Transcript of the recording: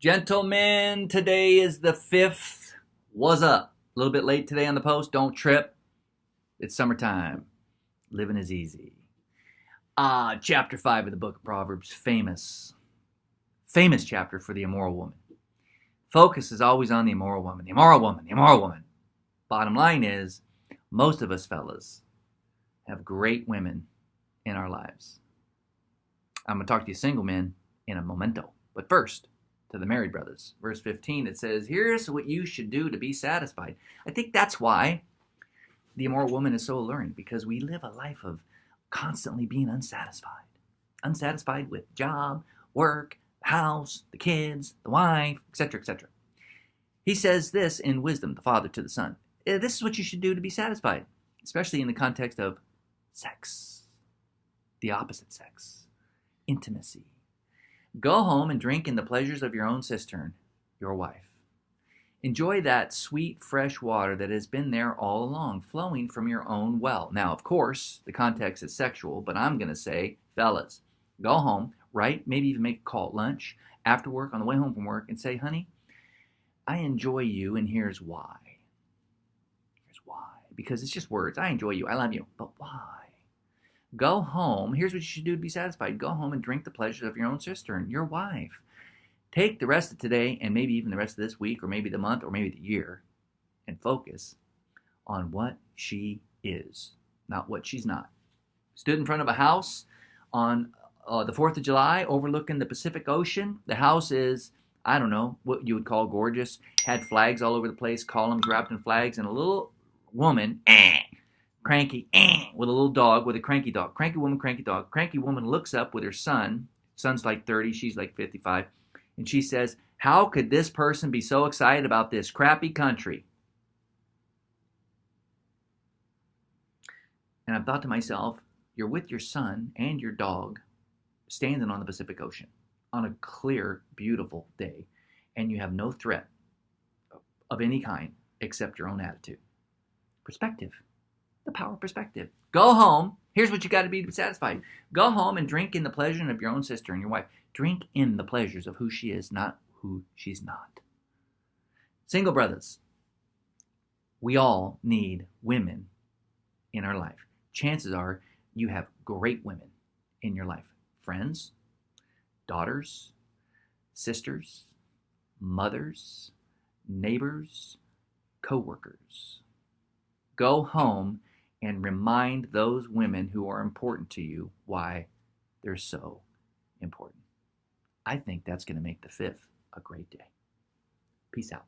Gentlemen, today is the 5th. What's up? A little bit late today on the post. Don't trip. It's summertime. Living is easy. Chapter 5 of the book of Proverbs. Famous chapter for the immoral woman. Focus is always on the immoral woman. The immoral woman. The immoral woman. Bottom line is, most of us fellas have great women in our lives. I'm going to talk to you single men in a momento. But first, to the married brothers. Verse 15, it says, here's what you should do to be satisfied. I think that's why the immoral woman is so alluring, because we live a life of constantly being unsatisfied. Unsatisfied with job, work, house, the kids, the wife, etc., etc. He says this in wisdom, the father to the son. This is what you should do to be satisfied, especially in the context of sex, the opposite sex, intimacy. Go home and drink in the pleasures of your own cistern, your wife. Enjoy that sweet, fresh water that has been there all along, flowing from your own well. Now, of course, the context is sexual, but I'm going to say, fellas, go home, right? Maybe even make a call at lunch, after work, on the way home from work, and say, honey, I enjoy you, and here's why. Here's why. Because it's just words. I enjoy you. I love you. But why? Go home. Here's what you should do to be satisfied. Go home and drink the pleasures of your own cistern, your wife. Take the rest of today and maybe even the rest of this week or maybe the month or maybe the year and focus on what she is, not what she's not. Stood in front of a house on the 4th of July overlooking the Pacific Ocean. The house is, I don't know, what you would call gorgeous. Had flags all over the place, columns wrapped in flags, and a little woman, cranky, with a little dog, with a cranky dog. Cranky woman, cranky dog. Cranky woman looks up with her son. Son's like 30, she's like 55. And she says, how could this person be so excited about this crappy country? And I've thought to myself, you're with your son and your dog standing on the Pacific Ocean on a clear, beautiful day. And you have no threat of any kind except your own attitude. Perspective. The power of perspective. Go home. Here's what you got to be satisfied. Go home and drink in the pleasure of your own sister and your wife. Drink in the pleasures of who she is, not who she's not. Single brothers, we all need women in our life. Chances are you have great women in your life. Friends, daughters, sisters, mothers, neighbors, co-workers. Go home and remind those women who are important to you why they're so important. I think that's going to make the 5th a great day. Peace out.